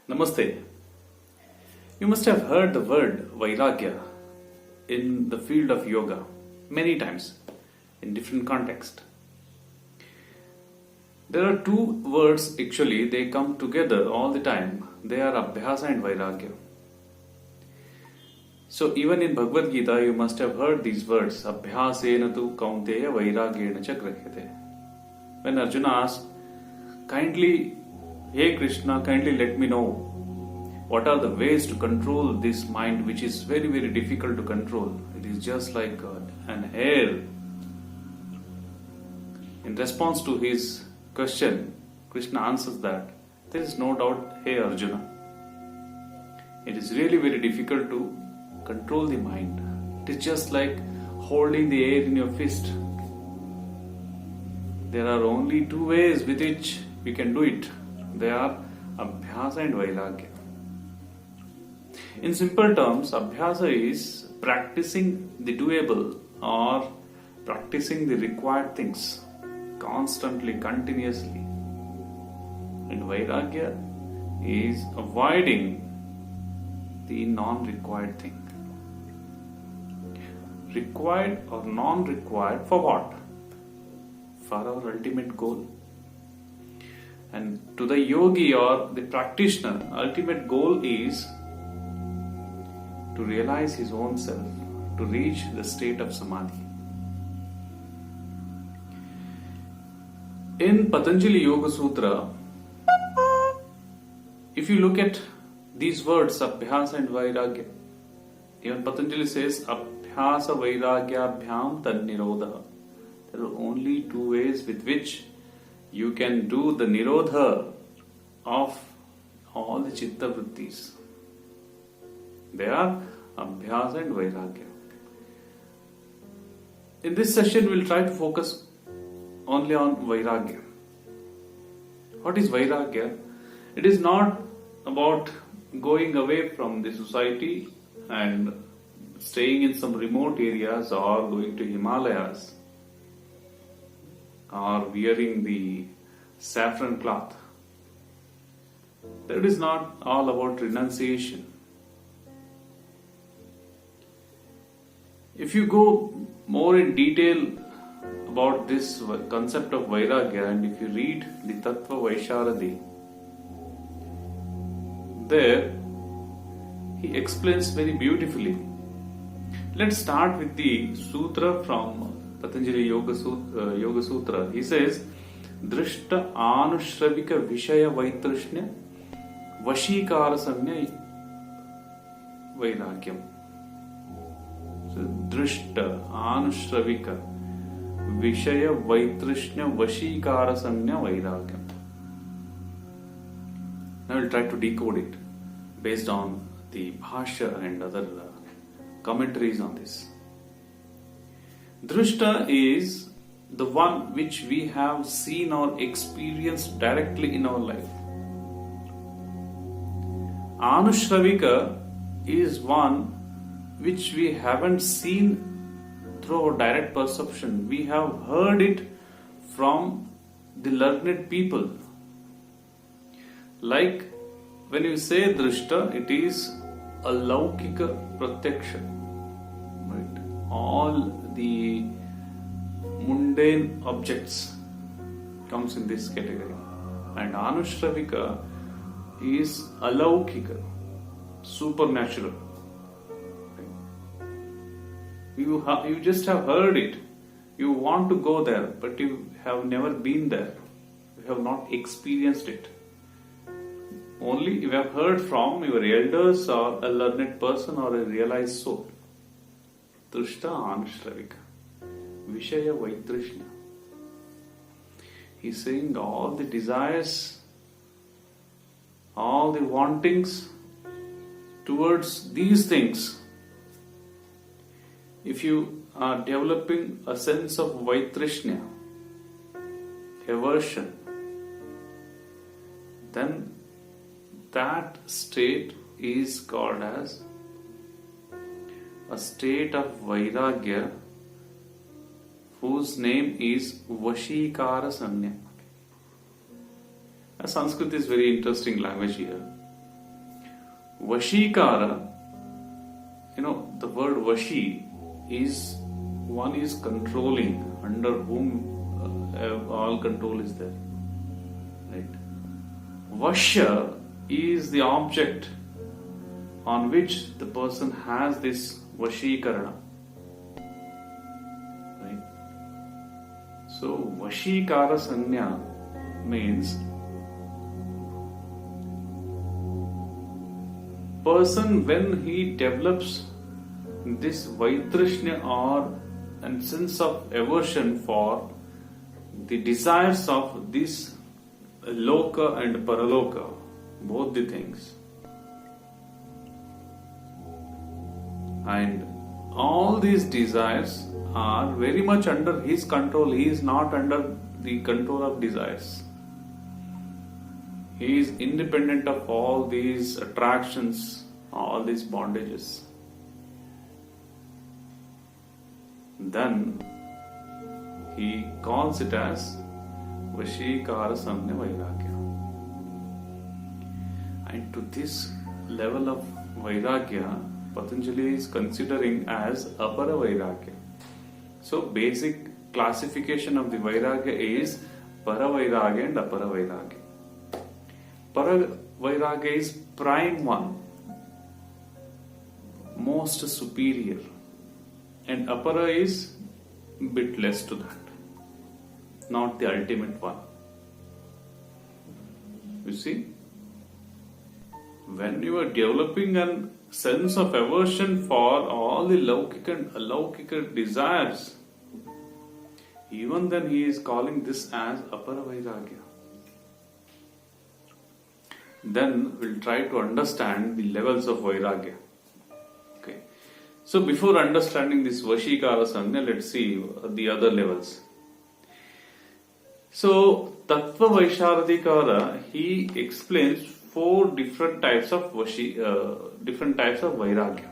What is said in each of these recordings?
Namaste. You must have heard the word Vairagya in the field of yoga many times in different contexts. There are two words actually, they come together all the time. They are Abhyasa and Vairagya. So even in Bhagavad Gita you must have heard these words, Abhyasena tu kaunteya vairagyena cha grahyate. When Arjuna asked, Hey Krishna, kindly let me know what are the ways to control this mind which is very, very difficult to control. It is just like an air. In response to his question, Krishna answers that there is no doubt, hey Arjuna, it is really very difficult to control the mind. It is just like holding the air in your fist. There are only two ways with which we can do it. They are Abhyasa and Vairagya. In simple terms, Abhyasa is practicing the doable or practicing the required things constantly, continuously. And Vairagya is avoiding the non-required thing. Required or non-required for what? For our ultimate goal. And to the yogi or the practitioner, ultimate goal is to realize his own self, to reach the state of samadhi. In Patanjali Yoga Sutra, if you look at these words, Abhyasa and Vairagya, even Patanjali says, Abhyasa Vairagya Bhyam Tad Nirodha. There are only two ways with which you can do the nirodha of all the chitta vrittis. They are Abhyasa and Vairagya. In this session, we will try to focus only on Vairagya. What is Vairagya? It is not about going away from the society and staying in some remote areas or going to Himalayas or wearing the saffron cloth. That is not all about renunciation. If you go more in detail about this concept of Vairagya, and if you read the Tattva Vaisharadi, there he explains very beautifully. Let's start with the sutra from Patanjali Yoga Sutra. He says, Drishta Anushravika Vishaya Vaitrishnya Vashikara Sanya Vairagyam. So, Drishta Anushravika Vishaya Vaitrishnya Vashikara Sanya Vairagyam. Now we'll try to decode it based on the Bhashya and other commentaries on this. Drishta is the one which we have seen or experienced directly in our life. Anushravika is one which we haven't seen through our direct perception. We have heard it from the learned people. Like when you say Drishta, it is a Laukika Pratyaksha. Right? All the mundane objects comes in this category. And Anushravika is Alaukika, supernatural. You just have heard it. You want to go there, but you have never been there. You have not experienced it. Only you have heard from your elders or a learned person or a realized soul. Drishta Anushravika Vishaya Vaitrishnya. He's saying all the desires, all the wantings towards these things. If you are developing a sense of Vaitrishnya, aversion, then that state is called as a state of Vairagya whose name is Vashikara Sanya. Sanskrit is very interesting language here. Vashikara, the word Vashi is one is controlling, under whom all control is there. Right? Vashya is the object on which the person has this Vashikarana. Right? So, Vashikara Sanya means person when he develops this Vaitrishnya or a sense of aversion for the desires of this Loka and Paraloka, both the things. And all these desires are very much under his control. He is not under the control of desires. He is independent of all these attractions, all these bondages. Then he calls it as Vashikara Samnya Vairagya. And to this level of Vairagya, Patanjali is considering as Apara Vairagya. So basic classification of the Vairagya is Para Vairagya and Apara Vairagya. Para Vairagya is prime one, most superior, and Apara is bit less to that, not the ultimate one. You see, when you are developing a sense of aversion for all the Laukika and Alaukika desires, even then he is calling this as Apara Vairagya. Then we'll try to understand the levels of Vairagya. Okay. So before understanding this Vashikara Sanya, let's see the other levels. So Tattva Vaisharadikara, he explains 4 different types of Vairagya.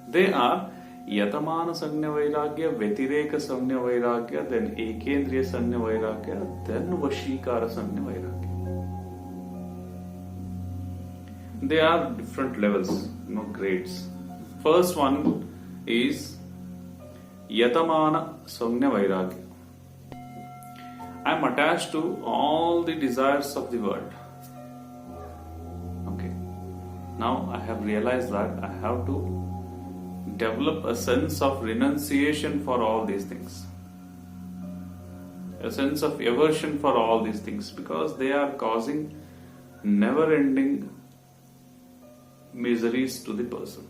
They are Yatamana Sanya Vairagya, Vetireka Sanya Vairagya, then Ekendriya Sanya Vairagya, then Vashikara Sanya Vairagya. They are different levels, grades. First one is Yatamana Sanya Vairagya. I am attached to all the desires of the world. Okay. Now I have realized that I have to develop a sense of renunciation for all these things. A sense of aversion for all these things, because they are causing never-ending miseries to the person.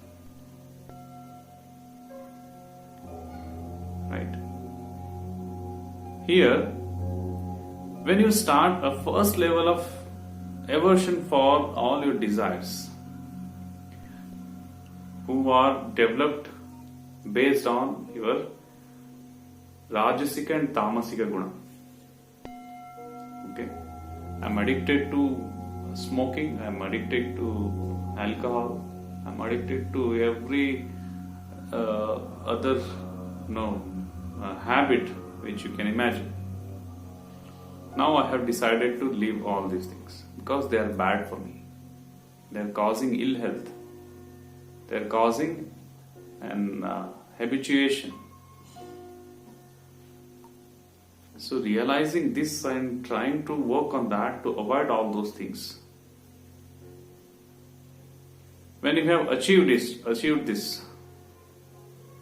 Right? Here, when you start a first level of aversion for all your desires, who are developed based on your Rajasika and Tamasika Guna. Okay? I am addicted to smoking, I am addicted to alcohol, I am addicted to every other habit which you can imagine. Now I have decided to leave all these things because they are bad for me. They are causing ill health. They are causing an habituation. So realizing this and trying to work on that to avoid all those things. When you have achieved this,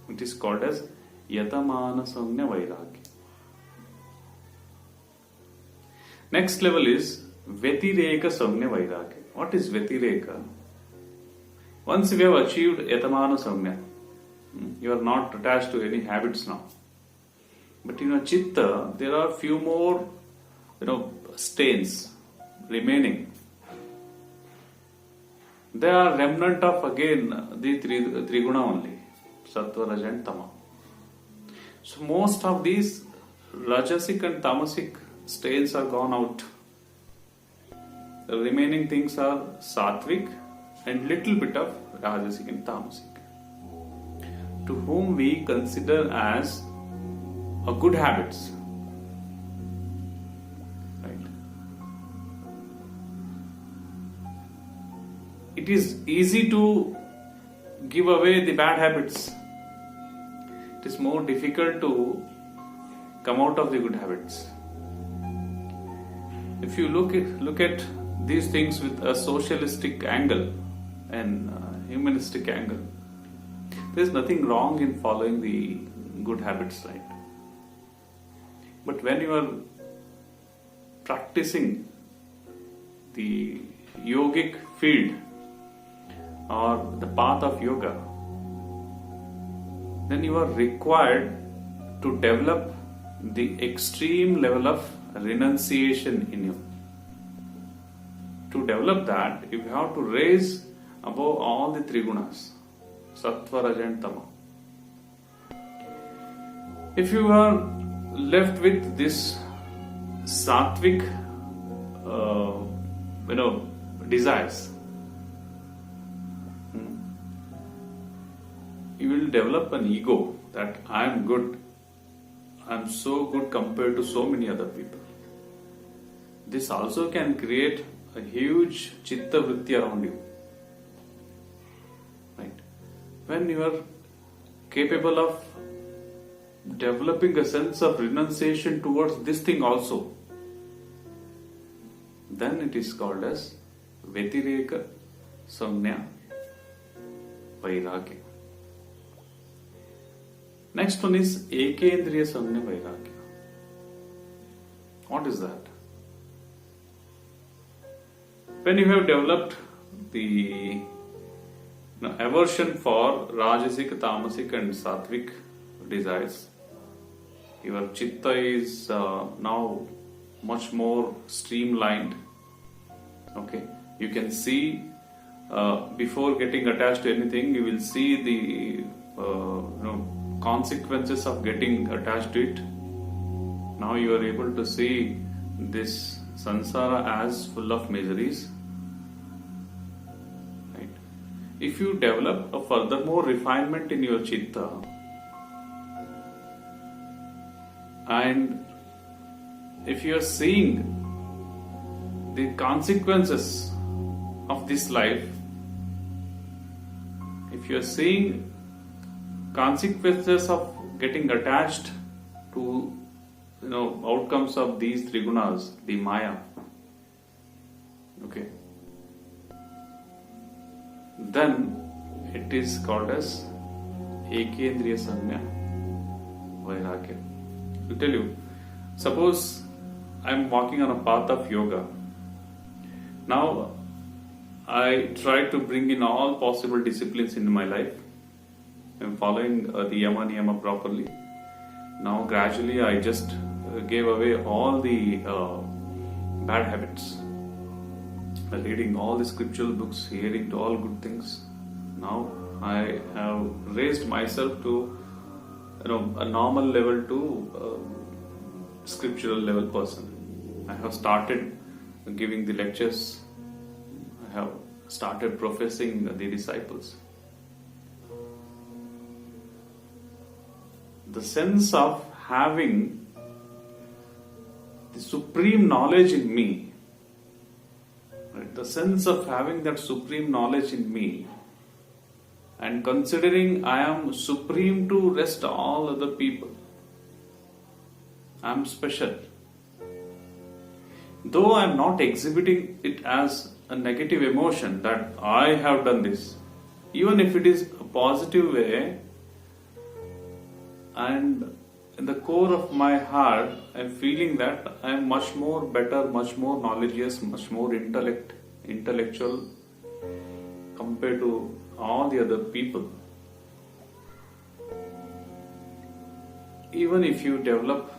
it is called as Yatamana Sanya Vairagya. Next level is Vetireka Sanya Vairagya. What is Vetireka? Once you have achieved Yatamana Sanya, you are not attached to any habits now. But in a Chitta, there are few more, stains remaining. They are remnant of again the Triguna only, Sattva, Raja and Tama. So most of these Rajasic and Tamasic stains are gone out. The remaining things are Sattvic and little bit of Rajasic and Tamasic, to whom we consider as a good habits. Right? it is easy to give away the bad habits. It is more difficult to come out of the good habits. If you look at these things with a socialistic angle and humanistic angle, there is nothing wrong in following the good habits, right? But when you are practicing the yogic field or the path of yoga, then you are required to develop the extreme level of renunciation in you. To develop that, you have to raise above all the three gunas, sattva, raja and tama. If you are left with this sattvic desires, you will develop an ego that I am good, I am so good compared to so many other people. This also can create a huge chitta vritti around you. Right? When you are capable of developing a sense of renunciation towards this thing also, then it is called as Vairagya Samnya Vairagya. Next one is Ekendriya Samnya Vairagya. What is that? When you have developed the aversion for Rajasic, Tamasic and Sattvic desires, your chitta is now much more streamlined. Okay, you can see before getting attached to anything, you will see the consequences of getting attached to it. Now you are able to see this samsara as full of miseries. Right? If you develop a furthermore refinement in your chitta, and if you are seeing the consequences of this life, if you are seeing consequences of getting attached to outcomes of these three gunas, the Maya, okay, then it is called as Ekendriya Samnya Vairagya. To tell you, suppose I am walking on a path of yoga. Now I try to bring in all possible disciplines in my life. I am following the Yama Niyama properly. Now gradually I just gave away all the bad habits. Reading all the scriptural books, hearing to all good things. Now I have raised myself to a normal level to scriptural level person. I have started giving the lectures. I have started professing the disciples. The sense of having the supreme knowledge in me, right? The sense of having that supreme knowledge in me and considering I am supreme to rest all other people. I am special. Though I am not exhibiting it as a negative emotion that I have done this, even if it is a positive way, and in the core of my heart I am feeling that I am much more better, much more knowledgeous, much more intellectual compared to all the other people. Even if you develop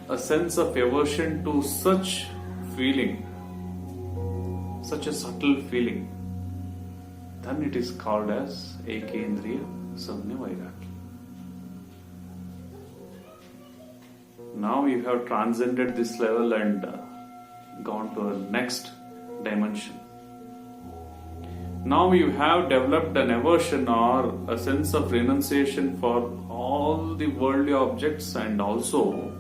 a sense of aversion to such feeling, such a subtle feeling, then it is called as Ekendriya Samnya Vairagya. Now you have transcended this level and gone to a next dimension. Now you have developed an aversion or a sense of renunciation for all the worldly objects and also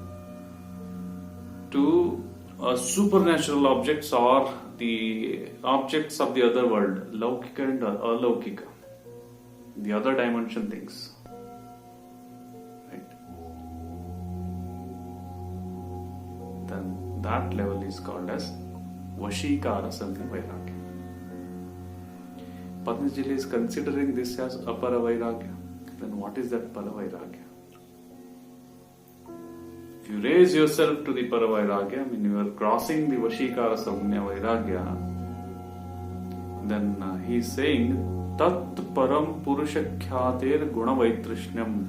to supernatural objects or the objects of the other world, Laukika and Alaukika, the other dimension things. Right? Then that level is called as Vashikara Samya Vairagya. Patanjali is considering this as Apara Vairagya. Then what is that Para Vairagya? If you raise yourself to the Para Vairagya, I mean you are crossing the Vashikara Samya Vairagya, then he is saying Tat Param Purusha Khyāter Guna Vaitrishnam.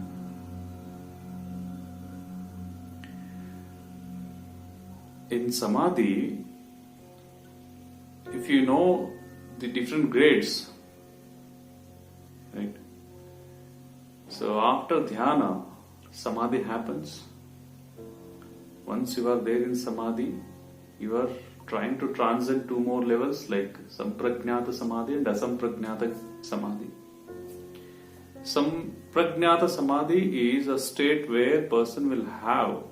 In Samadhi, if you know the different grades, right? So after dhyana, samadhi happens. Once you are there in samadhi, you are trying to transcend two more levels like samprajñāta samadhi and asamprajñāta samadhi. Samprajñāta samadhi is a state where person will have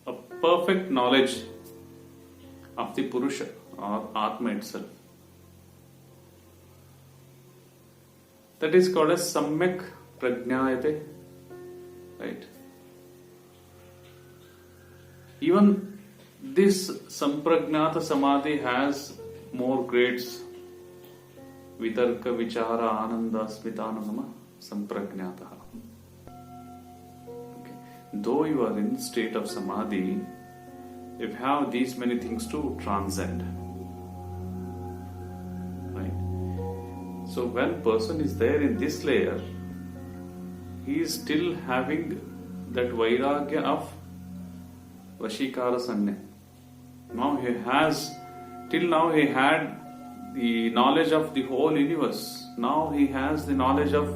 a perfect knowledge of the Purusha or Atma itself. That is called as Samyak Prajñāyate. Right? Even this Samprajñāta Samadhi has more grades. Vitarka, Vichara, Ananda, Smitanama, Samprajñāta. Okay. Though you are in state of Samadhi, you have these many things to transcend. Right? So when person is there in this layer, he is still having that Vairagya of Vashikara Sanya. Now he has, till now he had the knowledge of the whole universe. Now he has the knowledge of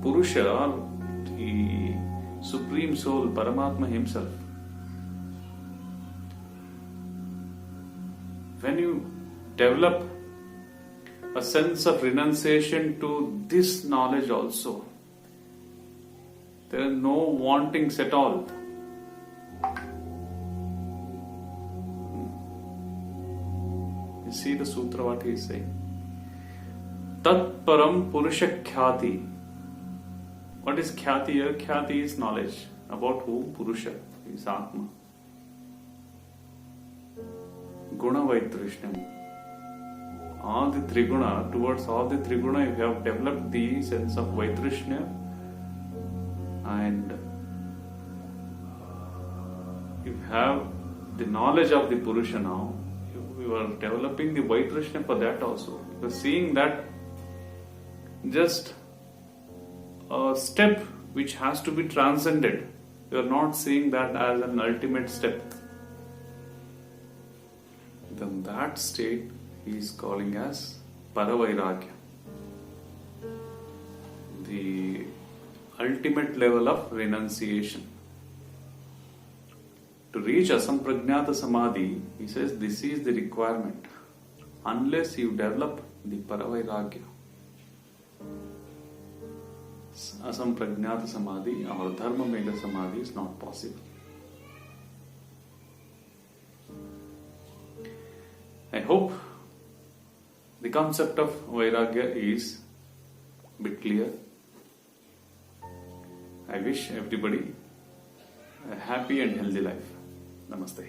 Purusha, or the Supreme Soul, Paramatma himself. When you develop a sense of renunciation to this knowledge also, there are no wantings at all. You see the sutra what he is saying. Tat param purusha khyati. What is khyati here? Khyati is knowledge. About whom? Purusha is Atma. Guna Vaitrishnam. All the Triguna, towards all the Triguna you have developed the sense of Vaitrishnya, and you have the knowledge of the Purusha now. You are developing the Vaitrishnya for that also. You are seeing that just a step which has to be transcended. You are not seeing that as an ultimate step. Then that state he is calling as Paravairagya, the ultimate level of renunciation. To reach Asamprajñāta Samadhi, he says this is the requirement. Unless you develop the Paravairagya, Asamprajñāta Samadhi or Dharma Mega Samadhi is not possible. I hope the concept of Vairagya is a bit clear. I wish everybody a happy and healthy life. Namaste.